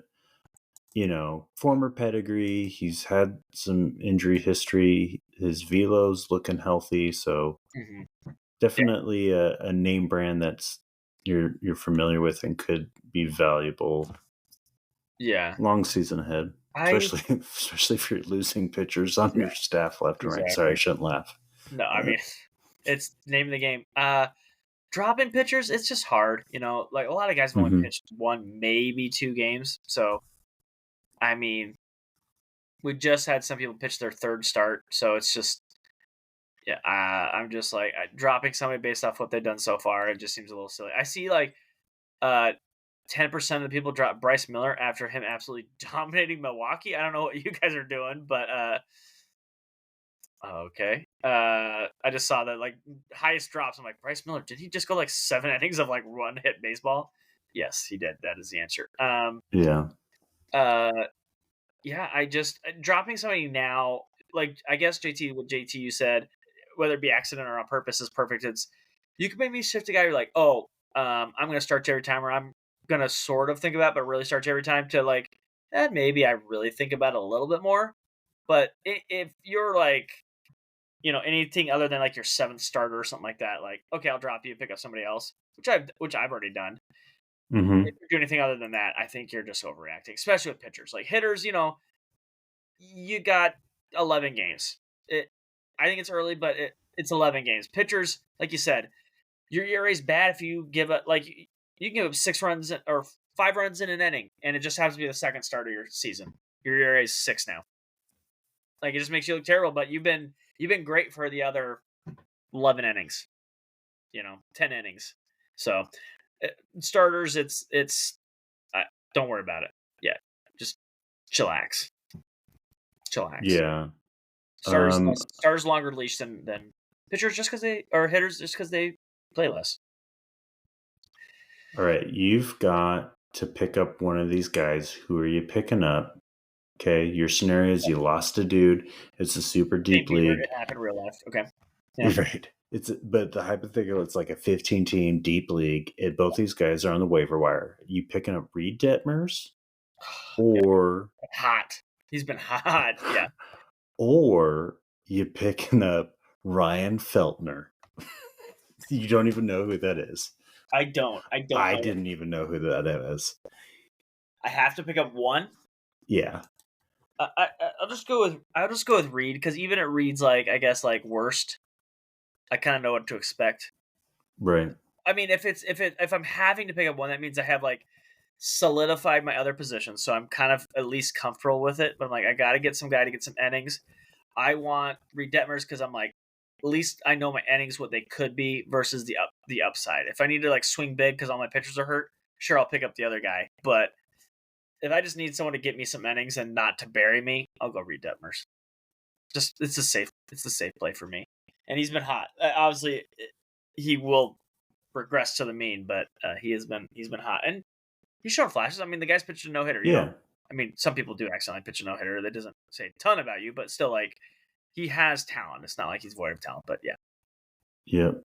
former pedigree, he's had some injury history, his velo's looking healthy, so definitely a name brand that's you're familiar with and could be valuable. Yeah, long season ahead, especially if you're losing pitchers on your staff left and right. Sorry, I shouldn't laugh. No, I mean, it's name of the game. Dropping pitchers, it's just hard. Like a lot of guys have only pitched 1, maybe 2 games. So, I mean, we just had some people pitch their 3rd start. So it's just, yeah, I'm just like dropping somebody based off what they've done so far. It just seems a little silly. I see like 10% of the people drop Bryce Miller after him absolutely dominating Milwaukee. I don't know what you guys are doing, but okay. I just saw that like highest drops. I'm like, Bryce Miller, did he just go like 7 innings of like 1-hit baseball? Yes, he did. That is the answer. Yeah, I just dropping somebody now, like I guess what JT you said, whether it be accident or on purpose, is perfect. It's you can make me shift a guy. You're like, oh, I'm gonna start every time, or I'm gonna sort of think about, but really start every time to like, maybe I really think about it a little bit more. But if you're like, anything other than like your 7th starter or something like that, like, okay, I'll drop you, pick up somebody else, which I've already done. If you do anything other than that, I think you're just overreacting, especially with pitchers. Like hitters, you got 11 games. I think it's early, but it's 11 games. Pitchers, like you said, your ERA is bad if you give up like you can give up 6 runs or 5 runs in an inning, and it just happens to be the 2nd start of your season. Your ERA is 6 now. Like it just makes you look terrible. But you've been great for the other 11 innings. 10 innings. So starters, it's don't worry about it. Yeah, just chillax. Yeah. Um, Starters longer leash than pitchers just because they or hitters just because they play less. all right, you've got to pick up one of these guys. Who are you picking up? Okay, your scenario is you lost a dude. It's a super Shane deep Bieber, it league. happened real life. Okay. Yeah. Right. But the hypothetical, it's like a 15 team deep league. Both these guys are on the waiver wire. You picking up Reed Detmers Yeah. or Hot. He's been hot. Yeah. or you picking up Ryan Feltner. You don't even know who that is. I don't I know. didn't even know who that is. I have to pick up one. Yeah. I'll just go with Reed because even at Reed's like I guess like worst, I kind of know what to expect. Right. I mean, if I'm having to pick up one, that means I have like solidified my other positions, so I'm kind of at least comfortable with it. But I'm like, I got to get some guy to get some innings. I want Reed Detmers because I'm like, at least I know my innings what they could be versus the upside. If I need to like swing big because all my pitchers are hurt, sure I'll pick up the other guy. But if I just need someone to get me some innings and not to bury me, I'll go Reed Detmers. Just it's a safe play for me, and he's been hot. Obviously, he will regress to the mean, but he's been hot and he's shown flashes. I mean, the guy's pitched a no hitter. You Yeah. know, I mean, some people do accidentally pitch a no hitter. That doesn't say a ton about you, but still, like he has talent. It's not like he's void of talent, but yeah. Yep.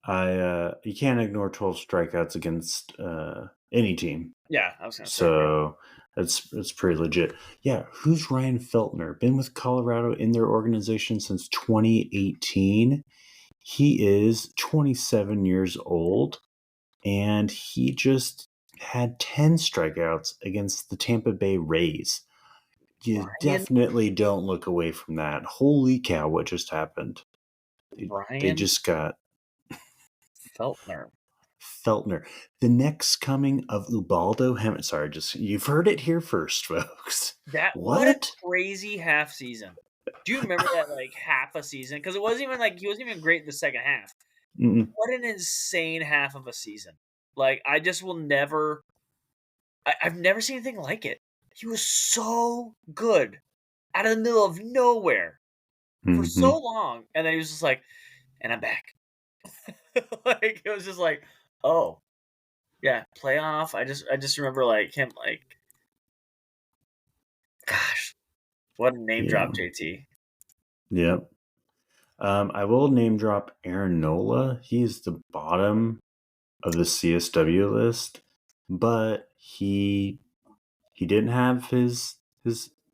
You can't ignore 12 strikeouts against any team. Yeah, I was gonna say. So it's pretty legit. Yeah, who's Ryan Feltner? Been with Colorado in their organization since 2018. He is 27 years old, and he just had 10 strikeouts against the Tampa Bay Rays. You Ryan definitely don't look away from that. Holy cow, what just happened? They Ryan just got Feltner. Feltner. The next coming of Ubaldo Hammond. Sorry, just you've heard it here first, folks. What a What? crazy half season. Do you remember that like half a season? Because it wasn't even like he wasn't even great in the second half. Mm-mm. What an insane half of a season. Like I just will never I've never seen anything like it. He was so good out of the middle of nowhere for Mm-hmm. so long, and then he was just like, "And I'm back." Like it was just like, "Oh, yeah, playoff." I just remember like him like, gosh, what a name Yeah. drop, JT. Yep. I will name drop Aaron Nola. He's the bottom of the CSW list, but he didn't have his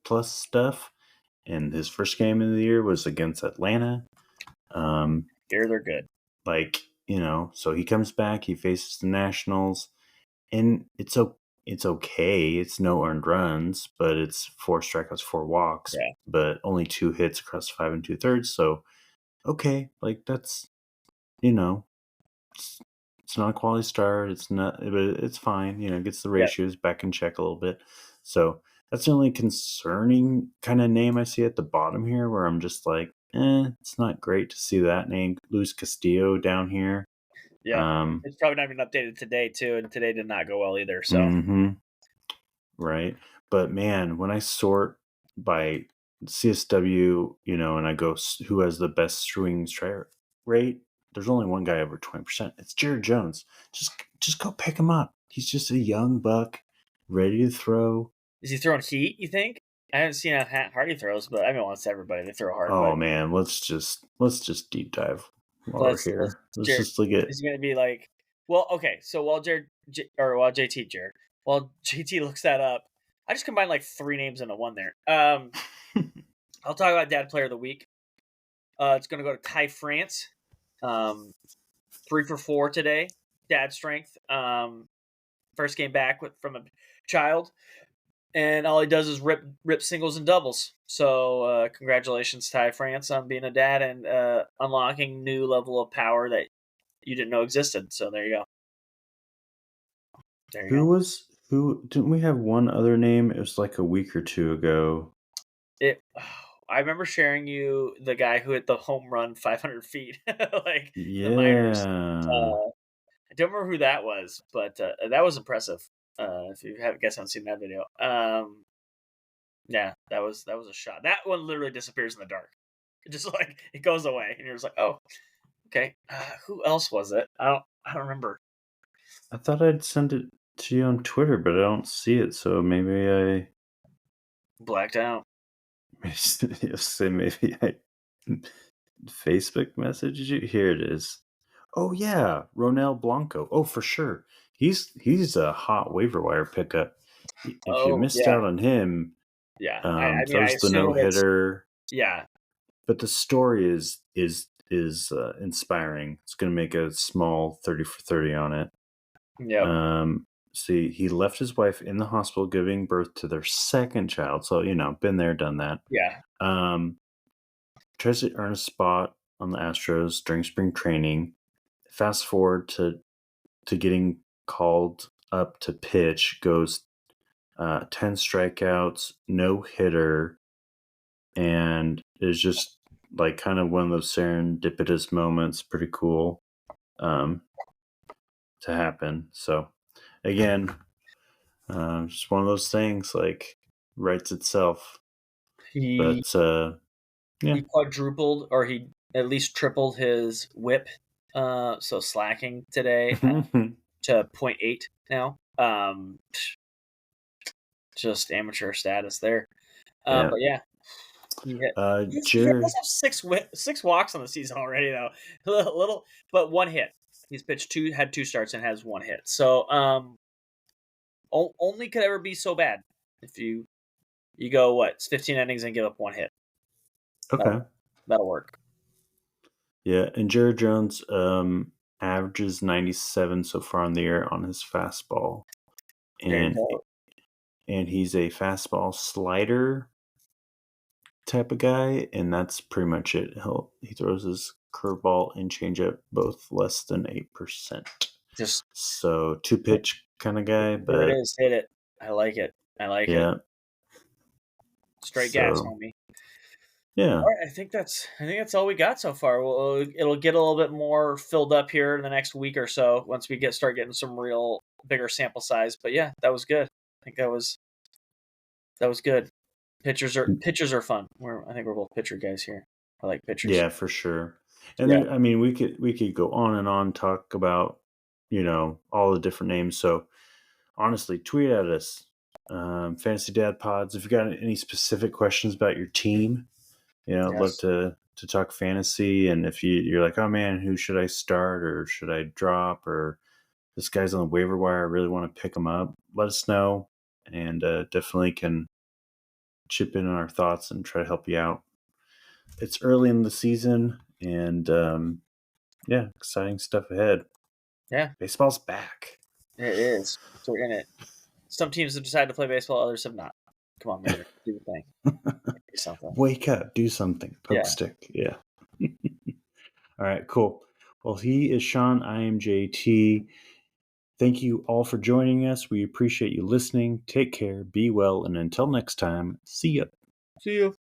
plus stuff, and his first game of the year was against Atlanta. Here they're good. Like so he comes back, he faces the Nationals, and it's okay. It's no earned runs, but it's 4 strikeouts, 4 walks, Yeah, but only 2 hits across 5 2/3. So okay, like that's you know it's, it's not a quality start. It's not, but it's fine. Gets the yeah, ratios back in check a little bit. So that's the only concerning kind of name I see at the bottom here, where I'm just like, it's not great to see that name, Luis Castillo, down here. yeah. It's probably not even updated today too, and today did not go well either. So Mm-hmm. Right. But man, when I sort by CSW, and I go who has the best swing strike rate, there's only one guy over 20%. It's Jared Jones. Just go pick him up. He's just a young buck, ready to throw. is he throwing heat? You think? I haven't seen how hard he throws, but I mean, once everybody they throw hard. Oh But man, let's just deep dive while we're let's here. Let's Jared just look at is he gonna be like, well, okay. So while or while while JT looks that up, I just combined like three names into one there. I'll talk about Dad Player of the Week. It's gonna go to Ty France. 3 for 4 today. Dad strength. First game back from a child, and all he does is rip singles and doubles. So congratulations, Ty France, on being a dad and unlocking new level of power that you didn't know existed. So there you go. There you go. who didn't we have one other name? It was like a week or two ago. It. I remember sharing you the guy who hit the home run 500 feet, like the minors. Yeah. I don't remember who that was, but that was impressive. If you haven't seen that video, yeah, that was a shot. That one literally disappears in the dark. It just like it goes away, and you're just like, oh, okay. Who else was it? I don't remember. I thought I'd send it to you on Twitter, but I don't see it. So maybe I Blacked out. say maybe I Facebook messaged you. Here it is. Oh yeah, Ronel Blanco. Oh, for sure. He's a hot waiver wire pickup. If you Oh missed yeah, out on him, yeah. I mean, I throws the no assume it's hitter. yeah, But the story is inspiring. It's going to make a small 30 for 30 on it. yep, See, he left his wife in the hospital giving birth to their second child. So, been there, done that. yeah, Um, tries to earn a spot on the Astros during spring training. Fast forward to getting called up to pitch, goes 10 strikeouts, no hitter, and is just like kind of one of those serendipitous moments. Pretty cool um, to happen. So, again, just one of those things like writes itself. he But yeah. he quadrupled or he at least tripled his whip. So slacking today to point 0.8 now. Just amateur status there. Yeah. But yeah, he hit. He does Jared. have six walks on the season already though. Little, but one hit. He's pitched had 2 starts and has 1 hit. So only could ever be so bad if you go what 15 innings and give up 1 hit. Okay. That'll work. Yeah. And Jared Jones averages 97 so far in the year on his fastball. There you And go. and he's a fastball slider type of guy, and that's pretty much it. He throws his curveball and changeup both less than 8%. Just So 2 pitch kind of guy, there it but is. Hit it. I like it. I like it. yeah. Straight gas, So homie. yeah, All right, I think that's all we got so far. It'll get a little bit more filled up here in the next week or so once we start getting some real bigger sample size. But yeah, that was good. I think that was good. Pitchers are fun. I think we're both pitcher guys here. I like pitchers. yeah, for sure. And Yeah. there, I mean, we could go on and on, talk about all the different names. So honestly, tweet at us, Fantasy Dad Pods, if you got any specific questions about your team. I'd love Yes. to talk fantasy. And if you're like, oh man, who should I start or should I drop, or this guy's on the waiver wire, I really want to pick him up, let us know, and definitely can chip in on our thoughts and try to help you out. It's early in the season, and yeah, exciting stuff ahead. Yeah, Baseball's back. it is. So we're in it. Some teams have decided to play baseball. Others have not. Come on, man. Do the thing. Do something. Wake up, do something, poke Yeah. stick. Yeah. All right, cool. Well, he is Sean. I am JT. Thank you all for joining us. We appreciate you listening. Take care, be well, and until next time, see ya. See you.